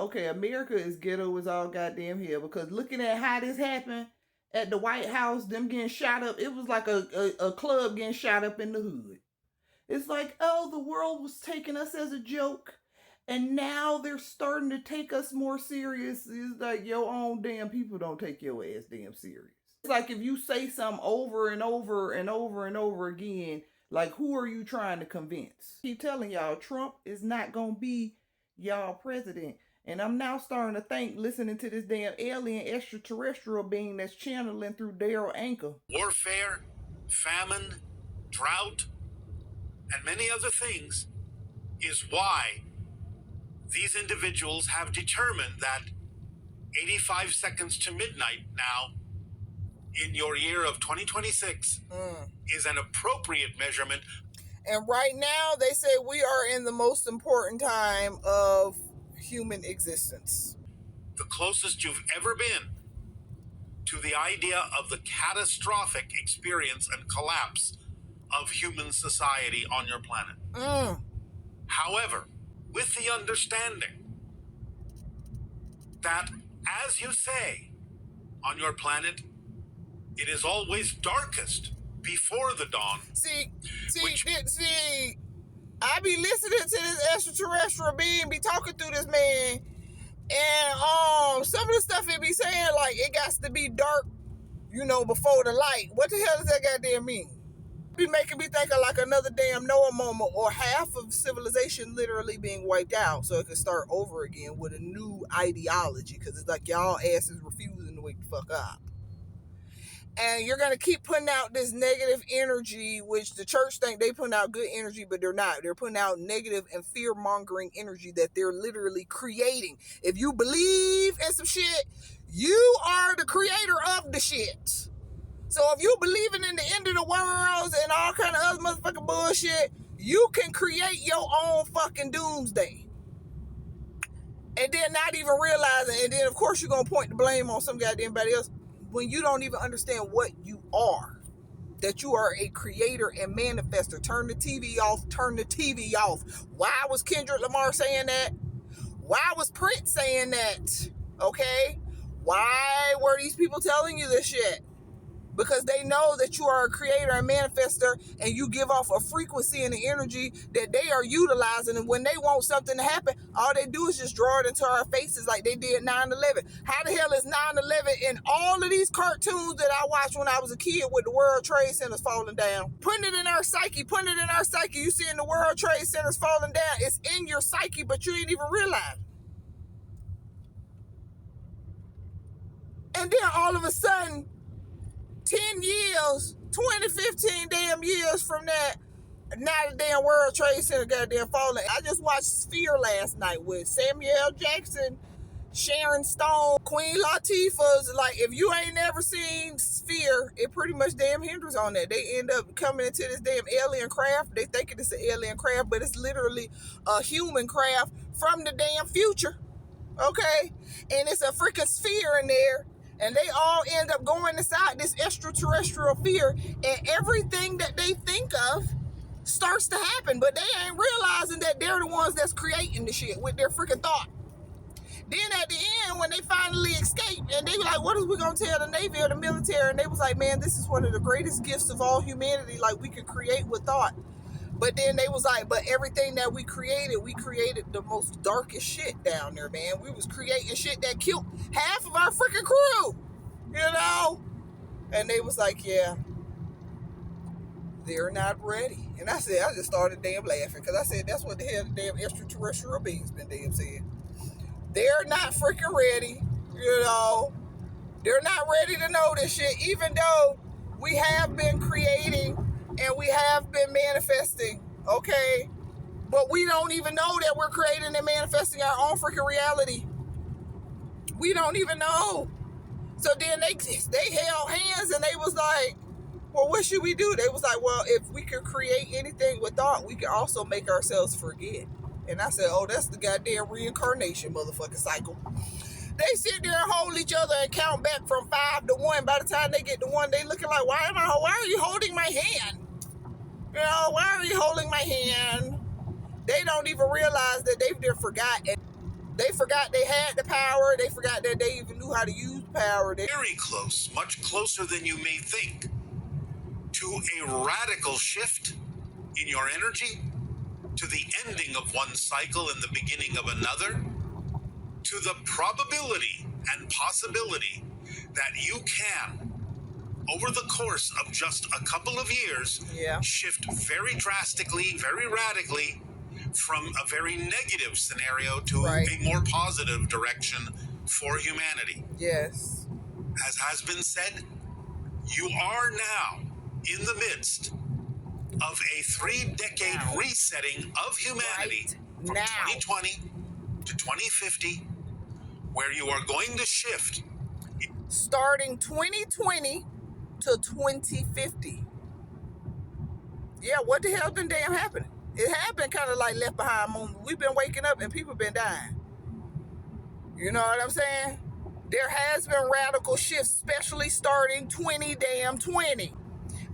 okay, America is ghetto as all goddamn hell, because looking at how this happened at the White House, them getting shot up, it was like a club getting shot up in the hood. It's like, oh, the world was taking us as a joke, and now they're starting to take us more serious. It's like your own damn people don't take your ass damn serious. It's like if you say something over and over and over and over again, like, who are you trying to convince? I keep telling y'all, Trump is not gonna be y'all president. And I'm now starting to think, listening to this damn alien extraterrestrial being that's channeling through Daryl Anchor. Warfare, famine, drought, and many other things is why these individuals have determined that 85 seconds to midnight now in your year of 2026 is an appropriate measurement. And right now they say we are in the most important time of human existence. The closest you've ever been to the idea of the catastrophic experience and collapse of human society on your planet. However, with the understanding that, as you say, on your planet, it is always darkest before the dawn. See, I be listening to this extraterrestrial being be talking through this man, and some of the stuff it be saying, like, it got to be dark, before the light. What the hell does that goddamn mean? Be making me think of like another damn Noah moment, or half of civilization literally being wiped out so it can start over again with a new ideology, because it's like y'all asses refusing to wake the fuck up. And you're going to keep putting out this negative energy, which the church think they putting out good energy, but they're not. They're putting out negative and fear-mongering energy that they're literally creating. If you believe in some shit, you are the creator of the shit. So if you believing in the end of the world and all kind of other motherfucking bullshit, you can create your own fucking doomsday. And then not even realizing, and then of course you're going to point the blame on some goddamn body else, when you don't even understand what you are. That you are a creator and manifester. Turn the TV off, turn the TV off. Why was Kendrick Lamar saying that? Why was Prince saying that? Okay? Why were these people telling you this shit? Because they know that you are a creator and manifester, and you give off a frequency and an energy that they are utilizing. And when they want something to happen, all they do is just draw it into our faces like they did 9/11. How the hell is 9/11 in all of these cartoons that I watched when I was a kid with the World Trade Centers falling down? Putting it in our psyche, You seeing the World Trade Centers falling down. It's in your psyche, but you ain't even realize. And then all of a sudden, 10 years, 15 damn years from that, now the damn World Trade Center goddamn falling. I just watched Sphere last night with Samuel Jackson, Sharon Stone, Queen Latifah's. Like, if you ain't never seen Sphere, it pretty much damn hinders on that. They end up coming into this damn alien craft. They thinking it's an alien craft, but it's literally a human craft from the damn future. Okay? And it's a freaking sphere in there. And they all end up going inside this extraterrestrial sphere, and everything that they think of starts to happen, but they ain't realizing that they're the ones that's creating the shit with their freaking thought. Then at the end, when they finally escape, and they were like, what is we gonna tell the Navy or the military? And they was like, man, this is one of the greatest gifts of all humanity, like, we can create with thought. But then they was like, but everything that we created the most darkest shit down there, man. We was creating shit that killed half of our freaking crew, And they was like, yeah, they're not ready. And I just started damn laughing, because I said, that's what the hell the damn extraterrestrial beings been damn saying. They're not freaking ready, They're not ready to know this shit, even though we have been creating and we have been manifesting, okay? But we don't even know that we're creating and manifesting our own freaking reality. We don't even know. So then they held hands and they was like, well, what should we do? They was like, well, if we could create anything with thought, we can also make ourselves forget. And I said, oh, that's the goddamn reincarnation motherfucking cycle. They sit there and hold each other and count back from 5 to 1. By the time they get to 1, they looking like, why are you holding my hand? Why are you holding my hand? They don't even realize that they've forgotten. They forgot they had the power. They forgot that they even knew how to use power. Very close, much closer than you may think, to a radical shift in your energy, to the ending of one cycle and the beginning of another, to the probability and possibility that you can, over the course of just a couple of years, shift very drastically, very radically from a very negative scenario to a more positive direction for humanity. Yes. As has been said, you are now in the midst of a 3-decade resetting of humanity from 2020 to 2050, where you are going to shift. Starting 2020 to 2050. Yeah, what the hell been damn happening? It had been kind of like Left Behind moment. We've been waking up and people been dying. You know what I'm saying? There has been radical shifts, especially starting 2020.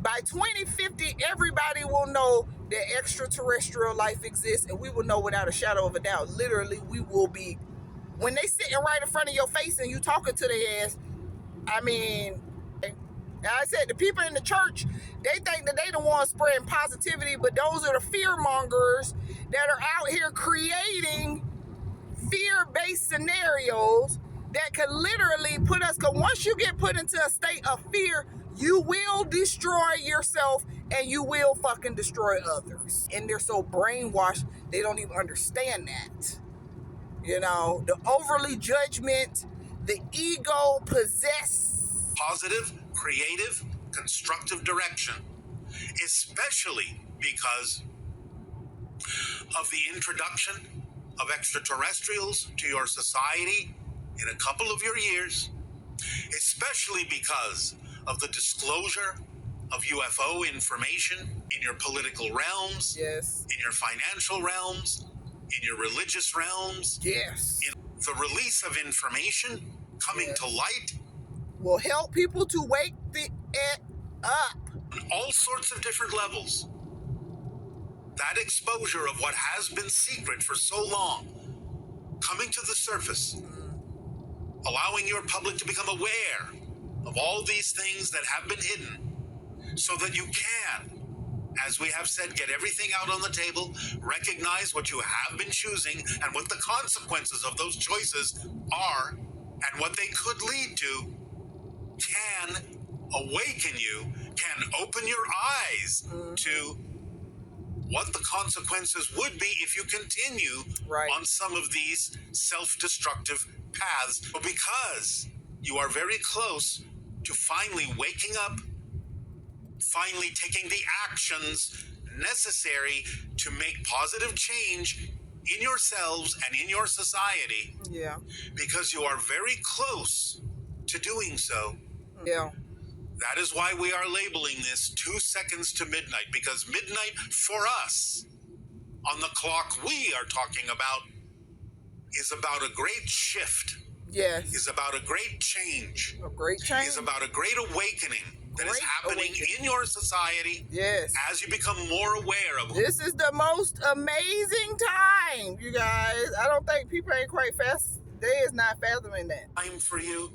By 2050, everybody will know that extraterrestrial life exists, and we will know without a shadow of a doubt. Literally, we will be, when they sitting right in front of your face and you talking to their ass, I mean, I said, the people in the church, they think that they the ones spreading positivity, but those are the fear mongers that are out here creating fear-based scenarios that could literally put us, because once you get put into a state of fear, you will destroy yourself and you will fucking destroy others. And they're so brainwashed, they don't even understand that. You know, the overly judgment, the ego possessed. Positive, creative, constructive direction, especially because of the introduction of extraterrestrials to your society in a couple of your years, especially because of the disclosure of UFO information in your political realms, yes, in your financial realms, in your religious realms, yes, in the release of information coming to light will help people to wake it up on all sorts of different levels. That exposure of what has been secret for so long coming to the surface, allowing your public to become aware of all these things that have been hidden, so that you can, as we have said, get everything out on the table, recognize what you have been choosing and what the consequences of those choices are and what they could lead to, can awaken you, can open your eyes to what the consequences would be if you continue on some of these self-destructive paths. Because you are very close to finally waking up, finally taking the actions necessary to make positive change in yourselves and in your society. Yeah. Because you are very close to doing so. Yeah. That is why we are labeling this 2 seconds to midnight, because midnight for us on the clock we are talking about is about a great shift. Yes. Is about a great change. A great change. Is about a great awakening that is happening in your society. Yes. As you become more aware of this is the most amazing time, you guys. I don't think people ain't quite fast. They is not fathoming that. Time for you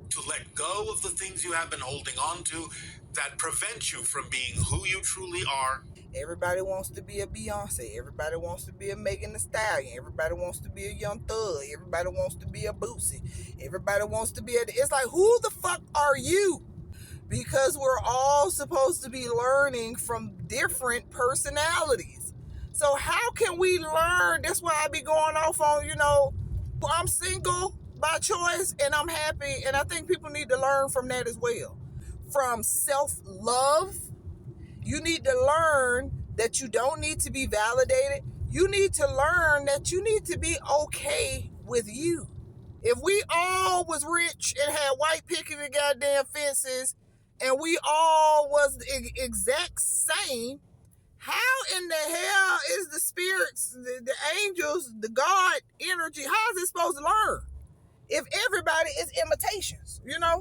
to let go of the things you have been holding on to that prevent you from being who you truly are. Everybody wants to be a Beyonce. Everybody wants to be a Megan Thee Stallion. Everybody wants to be a Young Thug. Everybody wants to be a Boosie. Everybody wants to be a... It's like, who the fuck are you? Because we're all supposed to be learning from different personalities. So how can we learn? That's why I be going off on, you know, I'm single by choice and I'm happy. And I think people need to learn from that as well. From self-love, you need to learn that you don't need to be validated. You need to learn that you need to be okay with you. If we all was rich and had white picket goddamn fences and we all was the exact same, how in the hell is the spirits, the angels, the God energy, how is it supposed to learn? If everybody is imitations, you know?